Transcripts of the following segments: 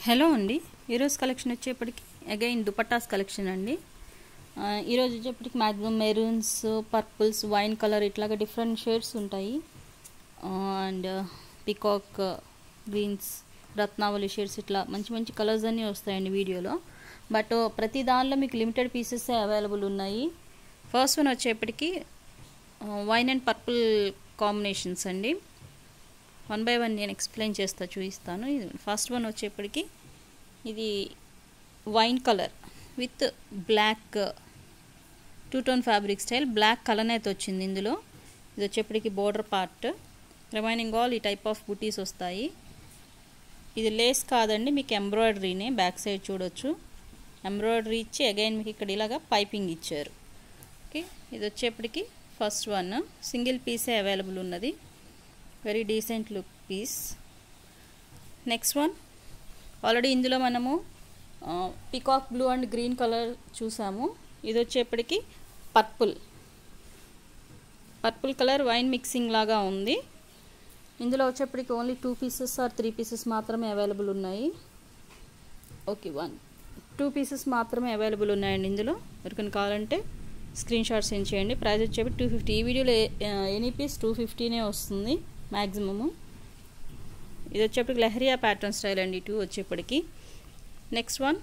Hello అండి, ఈరోజు collection వచ్చేప్పటికి అగైన్ దుపట్టాస్ కలెక్షన్ అండి. ఈరోజు వచ్చేప్పటికి maximum maroons, purples, wine colour ఇట్లాగా డిఫరెంట్ షేడ్స్ ఉంటాయి. అండ్ పికాక్ గ్రీన్స్, రత్నావళి షేడ్స్ ఇట్లా మంచి మంచి కలర్స్ అన్నీ వస్తాయండి వీడియోలో. బట్ ప్రతి దానిలో మీకు లిమిటెడ్ పీసెస్ అవైలబుల్ ఉన్నాయి. ఫస్ట్ వన్ వచ్చేప్పటికి వైన్ అండ్ పర్పుల్ కాంబినేషన్స్ అండి. వన్ బై వన్ నేను ఎక్స్ప్లెయిన్ చేస్తా, చూపిస్తాను. ఫస్ట్ వన్ వచ్చేప్పటికి ఇది wine colour with black two tone fabric style, black colour అయితే వచ్చింది ఇందులో. ఇది వచ్చేప్పటికి బోర్డర్ పార్ట్, రిమైనింగ్ ఆల్ ఈ టైప్ ఆఫ్ బుటీస్ వస్తాయి. ఇది లేస్ కాదండి, మీకు ఎంబ్రాయిడరీనే. బ్యాక్ సైడ్ చూడొచ్చు, ఎంబ్రాయిడరీ ఇచ్చి అగైన్ మీకు ఇక్కడ ఇలాగా పైపింగ్ ఇచ్చారు. ఓకే, ఇది వచ్చేప్పటికి ఫస్ట్ వన్ సింగిల్ పీసే అవైలబుల్ ఉన్నది. Very decent look piece. Next one already ఇందులో మనము peacock blue and green colour చూసాము. ఇది వచ్చేప్పటికి పర్పుల్ కలర్ వైన్ మిక్సింగ్ లాగా ఉంది. ఇందులో వచ్చేప్పటికి ఓన్లీ 2 పీసెస్ ఆర్ 3 పీసెస్ మాత్రమే అవైలబుల్ ఉన్నాయి. ఓకే, 2 పీసెస్ మాత్రమే అవైలబుల్ ఉన్నాయండి ఇందులో. ఎవరికైనా కావాలంటే స్క్రీన్ షాట్ సెండ్ చేయండి. ప్రైస్ వచ్చేప్పటి 250. ఈ వీడియోలో ఎనీ పీస్ 250నే వస్తుంది మ్యాక్సిమము. ఇది వచ్చేప్పటికి లెహరియా ప్యాటర్న్ స్టైల్ అండి 2 వచ్చేప్పటికి. Next one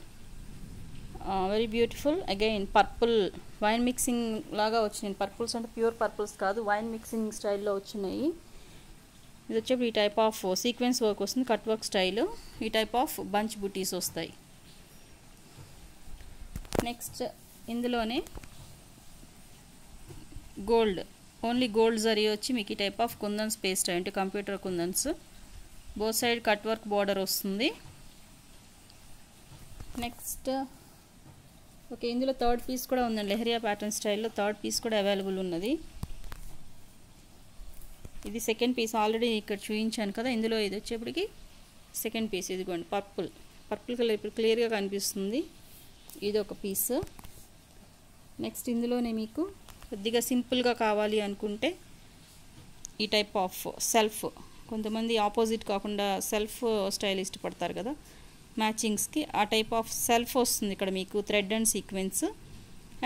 very beautiful again purple wine mixing లాగా వచ్చినాయి. పర్పుల్స్ అంటే ప్యూర్ పర్పుల్స్ కాదు, వైన్ మిక్సింగ్ స్టైల్లో వచ్చినాయి. ఇది వచ్చేప్పుడు ఈ టైప్ ఆఫ్ సీక్వెన్స్ వర్క్ వస్తుంది, కట్ వర్క్ స్టైల్. ఈ టైప్ ఆఫ్ బంచ్ బుటీస్ వస్తాయి. నెక్స్ట్ ఇందులోనే గోల్డ్, ఓన్లీ గోల్డ్ జరీ వచ్చి మీకు ఈ టైప్ ఆఫ్ కుందన్స్ పేస్ట్ అంటే computer kundans, both side cut work border వస్తుంది. నెక్స్ట్ ఓకే, ఇందులో థర్డ్ పీస్ కూడా ఉందండి. లెహరియా ప్యాటర్న్ స్టైల్లో థర్డ్ పీస్ కూడా అవైలబుల్ ఉన్నది. ఇది సెకండ్ పీస్, ఆల్రెడీ ఇక్కడ చూపించాను కదా. ఇందులో ఇది వచ్చేప్పటికి సెకండ్ పీస్. ఇదిగోండి పర్పుల్ కలర్ ఇప్పుడు క్లియర్గా కనిపిస్తుంది. ఇది ఒక పీస్. నెక్స్ట్ ఇందులోనే మీకు కొద్దిగా సింపుల్గా కావాలి అనుకుంటే ఈ టైప్ ఆఫ్ సెల్ఫ్, కొంతమంది ఆపోజిట్ కాకుండా సెల్ఫ్ స్టైల్ ఇష్టపడతారు కదా మ్యాచింగ్స్కి, ఆ టైప్ ఆఫ్ సెల్ఫ్ వస్తుంది ఇక్కడ మీకు థ్రెడ్ అండ్ సీక్వెన్స్.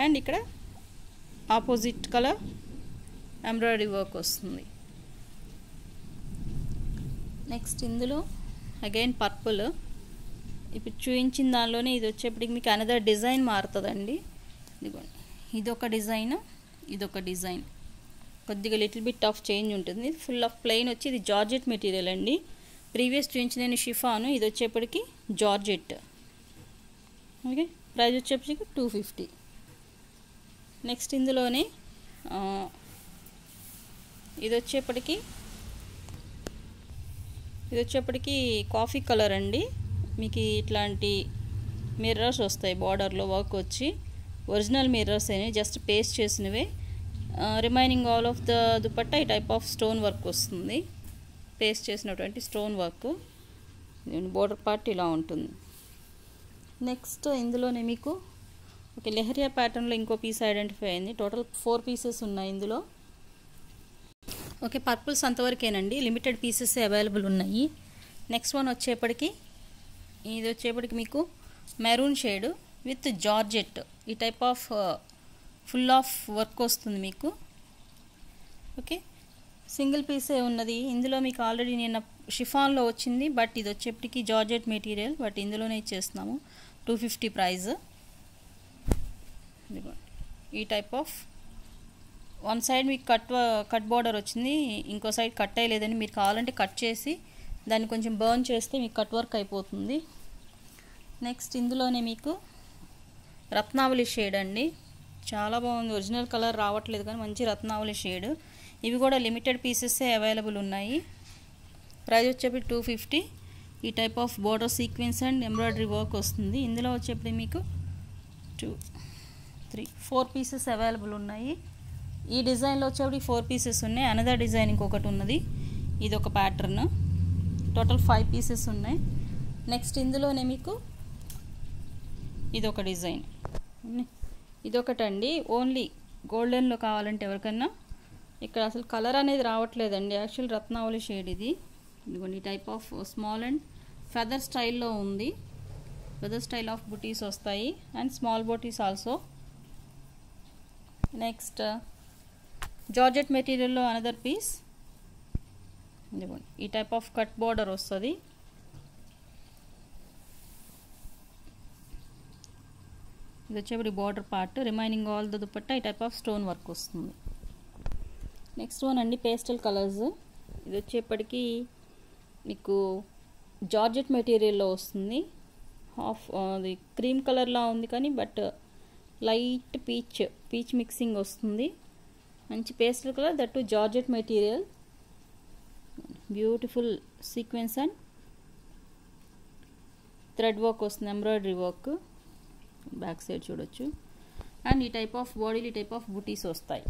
అండ్ ఇక్కడ ఆపోజిట్ కలర్ ఎంబ్రాయిడరీ వర్క్ వస్తుంది. నెక్స్ట్ ఇందులో అగైన్ పర్పుల్, ఇప్పుడు చూపించిన దానిలోనే ఇది వచ్చేప్పటికి మీకు అనదర్ డిజైన్ మారుతుందండి. ఇదిగోండి, ఇదొక డిజైన్, ఇదొక డిజైన్, కొద్దిగా లిటిల్ బిట్ ఆఫ్ చేంజ్ ఉంటుంది. ఫుల్ ఆఫ్ ప్లెయిన్ వచ్చి ఇది జార్జెట్ మెటీరియల్ అండి. ప్రీవియస్ చూపించిన షిఫాను, ఇది వచ్చేప్పటికి జార్జెట్. ఓకే, ప్రైస్ వచ్చేప్పటికి 250. నెక్స్ట్ ఇందులోనే ఇది వచ్చేప్పటికి కాఫీ కలర్ అండి. మీకు ఇట్లాంటి మిర్రర్స్ వస్తాయి, బార్డర్లో వర్క్ వచ్చి ఒరిజినల్ మిర్రర్స్ అయినాయి, జస్ట్ పేస్ట్ చేసినవే. Remaining all of the dupatta ఈ టైప్ ఆఫ్ స్టోన్ వర్క్ వస్తుంది, పేస్ట్ చేసినటువంటి స్టోన్ వర్క్. బోర్డర్ పార్ట్ ఇలా ఉంటుంది. నెక్స్ట్ ఇందులోనే మీకు ఓకే లెహరియా ప్యాటర్న్లో ఇంకో పీస్ ఐడెంటిఫై అయింది. టోటల్ 4 పీసెస్ ఉన్నాయి ఇందులో. ఓకే, పర్పుల్స్ అంతవరకేనండి, లిమిటెడ్ పీసెస్ అవైలబుల్ ఉన్నాయి. నెక్స్ట్ వన్ వచ్చేప్పటికి ఇది వచ్చేప్పటికి మీకు మెరూన్ షేడ్ విత్ జార్జెట్, ఈ type of full of work వస్తుంది మీకు. ఓకే, సింగిల్ పీసే ఉన్నది ఇందులో. మీకు ఆల్రెడీ నేను షిఫాన్లో వచ్చింది, బట్ ఇది వచ్చేప్పటికి జార్జెట్ మెటీరియల్, బట్ ఇందులోనే ఇచ్చేస్తున్నాము. 250 ప్రైజ్. ఈ టైప్ ఆఫ్ వన్ సైడ్ మీకు కట్ బార్డర్ వచ్చింది, ఇంకో సైడ్ కట్ అయ్యలేదని మీరు కావాలంటే కట్ చేసి దాన్ని కొంచెం బర్న్ చేస్తే మీకు కట్ వర్క్ అయిపోతుంది. నెక్స్ట్ ఇందులోనే మీకు రత్నావళి షేడ్ అండి, చాలా బాగుంది. ఒరిజినల్ కలర్ రావట్లేదు కానీ మంచి రత్నావళి షేడ్. ఇవి కూడా లిమిటెడ్ పీసెసే అవైలబుల్ ఉన్నాయి. ప్రైస్ వచ్చేప్పటికి 250. ఈ type of border sequence and embroidery work వస్తుంది. ఇందులో వచ్చేప్పటికి మీకు 2, 3, 4 పీసెస్ అవైలబుల్ ఉన్నాయి. ఈ డిజైన్లో వచ్చేప్పటికి 4 పీసెస్ ఉన్నాయి. అనదర్ డిజైన్ ఇంకొకటి ఉన్నది, ఇది ఒక ప్యాటర్న్. టోటల్ 5 పీసెస్ ఉన్నాయి. నెక్స్ట్ ఇందులోనే మీకు ఇదొక డిజైన్, ఇదొకటండి. ఓన్లీ గోల్డెన్లో కావాలంటే ఎవరికన్నా, ఇక్కడ అసలు కలర్ అనేది రావట్లేదండి. యాక్చువల్ రత్నావళి షేడ్ ఇది. ఇదిగోండి, type of small and feather స్టైల్లో ఉంది. అదర్ స్టైల్ ఆఫ్ బుటీస్ వస్తాయి and small butis also. Next georgette మెటీరియల్లో అనదర్ పీస్. ఈ టైప్ ఆఫ్ కట్ బార్డర్ వస్తుంది. ఇది వచ్చేప్పుడు border part, remaining all the dupatta ఈ టైప్ ఆఫ్ స్టోన్ వర్క్ వస్తుంది. నెక్స్ట్ వన్ అండి పేస్టల్ కలర్స్. ఇది వచ్చేప్పటికి మీకు జార్జెట్ మెటీరియల్లో వస్తుంది. హాఫ్ అది క్రీమ్ కలర్లా ఉంది కానీ బట్ లైట్ పీచ్ మిక్సింగ్ వస్తుంది. మంచి pastel colour, that to georgette material. Beautiful sequence and thread work వస్తుంది, ఎంబ్రాయిడరీ వర్క్. బ్యాక్ సైడ్ చూడొచ్చు. అండ్ ఈ టైప్ ఆఫ్ బాడీలు ఈ టైప్ ఆఫ్ బుటీస్ వస్తాయి.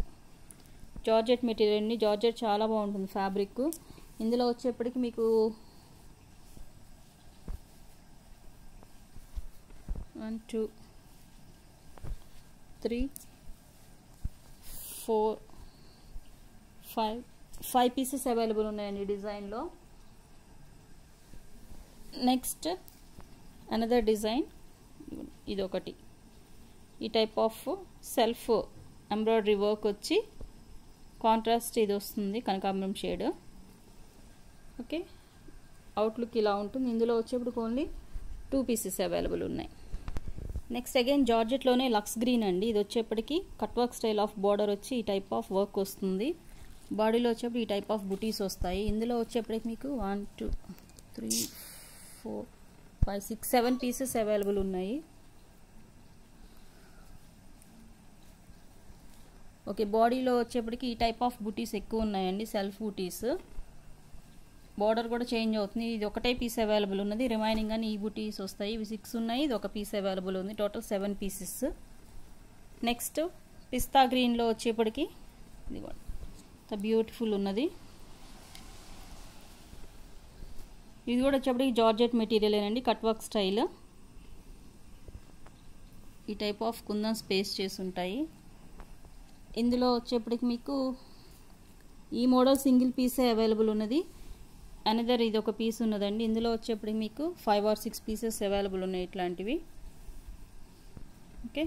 జార్జెట్ మెటీరియల్ అండి. జార్జెట్ చాలా బాగుంటుంది ఫ్యాబ్రిక్. ఇందులో వచ్చేప్పటికి మీకు 1 2 3 4 5 పీసెస్ అవైలబుల్ ఉన్నాయండి డిజైన్లో. నెక్స్ట్ అనదర్ డిజైన్, ఇదొకటి. ఈ type of self embroidery work వచ్చి కాంట్రాస్ట్ ఇది వస్తుంది, కనకాంబరం షేడ్. ఓకే, అవుట్లుక్ ఇలా ఉంటుంది. ఇందులో వచ్చేప్పుడు ఓన్లీ 2 పీసెస్ అవైలబుల్ ఉన్నాయి. నెక్స్ట్ అగైన్ జార్జెట్లోనే లక్స్ గ్రీన్ అండి. ఇది వచ్చేప్పటికి cut work style of border వచ్చి ఈ టైప్ ఆఫ్ వర్క్ వస్తుంది. బాడీలో వచ్చేప్పుడు ఈ టైప్ ఆఫ్ బుటీస్ వస్తాయి. ఇందులో వచ్చేప్పటికి మీకు 1 2 3 4 5 6 7 పీసెస్ అవైలబుల్ ఉన్నాయి. ఓకే, బాడీలో వచ్చేప్పటికి ఈ టైప్ ఆఫ్ బుటీస్ ఎక్కువ ఉన్నాయండి, సెల్ఫ్ బుటీస్. బార్డర్ కూడా చేంజ్ అవుతుంది. ఇది ఒకటే పీస్ అవైలబుల్ ఉన్నది, రిమైనింగ్ అని ఈ బుటీస్ వస్తాయి. ఇవి 6 ఉన్నాయి, ఇది ఒక పీస్ అవైలబుల్ ఉంది. Total 7 pieces. నెక్స్ట్ పిస్తా గ్రీన్లో వచ్చేప్పటికి ఇది బ్యూటిఫుల్ ఉన్నది. ఇది కూడా వచ్చేప్పటికి జార్జెట్ మెటీరియల్ ఏనండి, కట్ వర్క్ స్టైల్. ఈ టైప్ ఆఫ్ కుందన్ స్పేస్ చేసి ఉంటాయి. ఇందులో వచ్చేప్పటికి మీకు ఈ మోడల్ సింగిల్ పీసే అవైలబుల్ ఉన్నది. అనదర్ ఇది ఒక పీస్ ఉన్నదండి. ఇందులో వచ్చేప్పటికి మీకు 5 or 6 పీసెస్ అవైలబుల్ ఉన్నాయి ఇట్లాంటివి. ఓకే,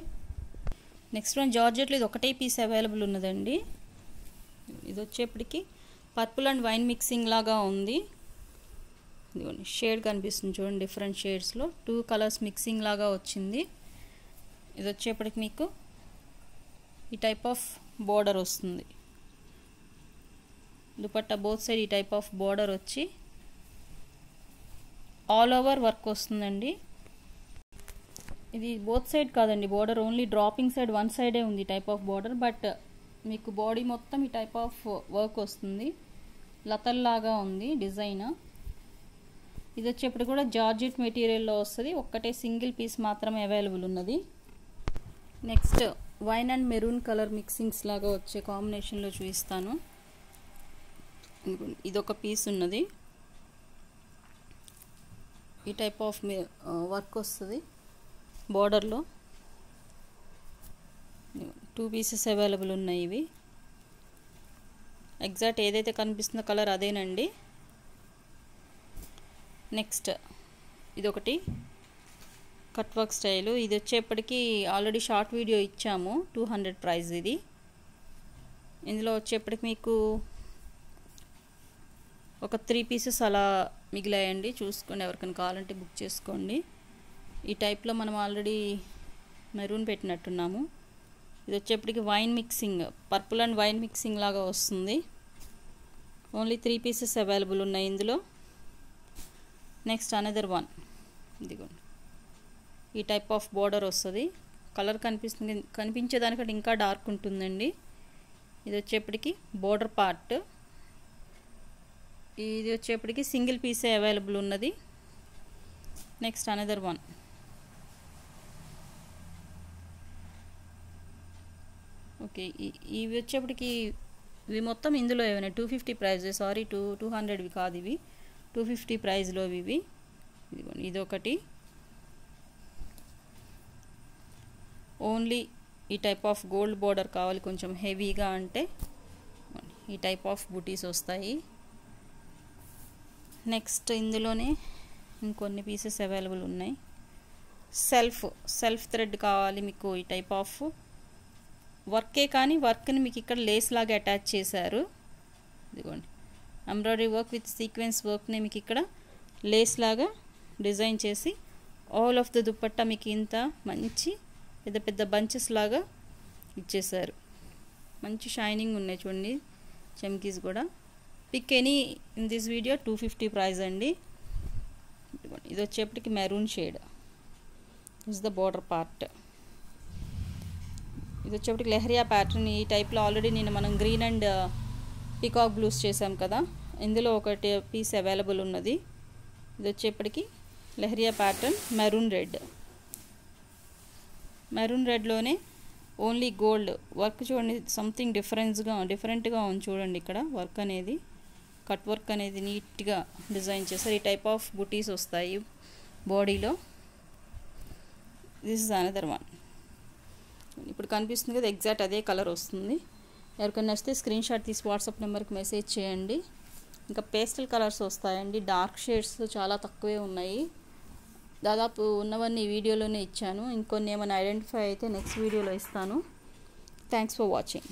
నెక్స్ట్ వన్ జార్జెట్లో ఇది ఒకటే పీస్ అవైలబుల్ ఉన్నదండి. ఇది వచ్చేప్పటికి పర్పుల్ అండ్ వైన్ మిక్సింగ్ లాగా ఉంది. ఇదిగోండి షేడ్ కనిపిస్తుంది చూడండి, డిఫరెంట్ షేడ్స్లో 2 కలర్స్ మిక్సింగ్ లాగా వచ్చింది. ఇది వచ్చేప్పటికి మీకు ఈ టైప్ ఆఫ్ బోర్డర్ వస్తుంది. దుపట్టా బోత్ సైడ్ ఈ టైప్ ఆఫ్ బోర్డర్ వచ్చి ఆల్ ఓవర్ వర్క్ వస్తుందండి. ఇది బోత్ సైడ్ కాదండి border, only dropping side one సైడే ఉంది టైప్ ఆఫ్ బోర్డర్. బట్ మీకు బాడీ మొత్తం ఈ టైప్ ఆఫ్ వర్క్ వస్తుంది, లతల్లాగా ఉంది డిజైన్. ఇది వచ్చేప్పుడు కూడా జార్జెట్ మెటీరియల్లో వస్తుంది. ఒక్కటే సింగిల్ పీస్ మాత్రమే అవైలబుల్ ఉన్నది. Next wine and maroon colour mixings లాగా వచ్చే కాంబినేషన్లో చూపిస్తాను. ఇదొక పీస్ ఉన్నది, ఈ టైప్ ఆఫ్ వర్క్ వస్తుంది బార్డర్లో. 2 పీసెస్ అవైలబుల్ ఉన్నాయి. ఇవి ఎగ్జాక్ట్ ఏదైతే కనిపిస్తుందో కలర్ అదేనండి. నెక్స్ట్ ఇదొకటి కట్ వర్క్ స్టైలు. ఇది వచ్చేప్పటికి ఆల్రెడీ షార్ట్ వీడియో ఇచ్చాము, 200 ప్రైస్ ఇది. ఇందులో వచ్చేప్పటికి మీకు ఒక 3 పీసెస్ అలా మిగిలాయండి, చూసుకోండి. ఎవరికైనా కావాలంటే బుక్ చేసుకోండి. ఈ టైప్లో మనం ఆల్రెడీ మెరూన్ పెట్టినట్టున్నాము. ఇది వచ్చేప్పటికి wine mixing, purple and wine mixing లాగా వస్తుంది. ఓన్లీ 3 పీసెస్ అవైలబుల్ ఉన్నాయి ఇందులో. నెక్స్ట్ అనదర్ వన్, ఇదిగోండి ఈ టైప్ ఆఫ్ బోర్డర్ వస్తుంది. కలర్ కనిపించేదానికంటే ఇంకా డార్క్ ఉంటుందండి. ఇది వచ్చేప్పటికి బోర్డర్ పార్ట్. ఇది వచ్చేప్పటికి సింగిల్ పీసే అవైలబుల్ ఉన్నది. నెక్స్ట్ అనదర్ వన్, ఓకే ఇవి వచ్చేప్పటికి ఇవి మొత్తం ఇందులో ఏమైనా 250 ప్రైజ్, సారీ 200 కాదు, ఇవి 250 ప్రైజ్లో ఇవి. ఇదొకటి ఓన్లీ ఈ టైప్ ఆఫ్ గోల్డ్ బోర్డర్ కావాలి కొంచెం హెవీగా అంటే ఈ టైప్ ఆఫ్ బుటీస్ వస్తాయి. నెక్స్ట్ ఇందులోనే ఇంకొన్ని పీసెస్ అవైలబుల్ ఉన్నాయి. సెల్ఫ్ థ్రెడ్ కావాలి మీకు. ఈ టైప్ ఆఫ్ వర్కే కానీ వర్క్ని మీకు ఇక్కడ లేస్ లాగా అటాచ్ చేశారు. ఇదిగోండి ఎంబ్రాయిడరీ వర్క్ విత్ సీక్వెన్స్ వర్క్ని మీకు ఇక్కడ లేస్ లాగా డిజైన్ చేసి ఆల్ ఆఫ్ ద దుపట్టా మీకు ఇంత మంచి పెద్ద పెద్ద బంచెస్ లాగా ఇచ్చేసారు. మంచి షైనింగ్ ఉన్నాయి చూడండి చమ్కీస్ కూడా. Pick any in this video 250 price అండి. ఇది వచ్చేప్పటికి maroon shade, is the border part. ఇది వచ్చేప్పటికి లెహరియా ప్యాటర్న్. ఈ టైప్లో ఆల్రెడీ మనం గ్రీన్ అండ్ పీకాక్ బ్లూస్ చేసాం కదా, ఇందులో ఒకటి పీస్ అవైలబుల్ ఉన్నది. ఇది వచ్చేప్పటికి లెహరియా ప్యాటర్న్ మెరూన్ రెడ్లోనే ఓన్లీ గోల్డ్ వర్క్ చూడండి. సంథింగ్ డిఫరెంట్గా ఉంది చూడండి. ఇక్కడ వర్క్ అనేది కట్ వర్క్ అనేది నీట్గా డిజైన్ చేస్తారు. ఈ టైప్ ఆఫ్ బుటీస్ వస్తాయి బాడీలో. This is another one. ఇప్పుడు కనిపిస్తుంది కదా, ఎగ్జాక్ట్ అదే కలర్ వస్తుంది. ఎవరికైనా నచ్చితే స్క్రీన్ షాట్ తీసి వాట్సాప్ నెంబర్కి మెసేజ్ చేయండి. ఇంకా పేస్టల్ కలర్స్ వస్తాయండి. డార్క్ షేడ్స్ చాలా తక్కువే ఉన్నాయి. దాదాపు ఉన్నవన్నీ ఈ వీడియోలోనే ఇచ్చాను. ఇంకొన్ని ఏమైనా ఐడెంటిఫై అయితే నెక్స్ట్ వీడియోలో ఇస్తాను. Thanks for watching.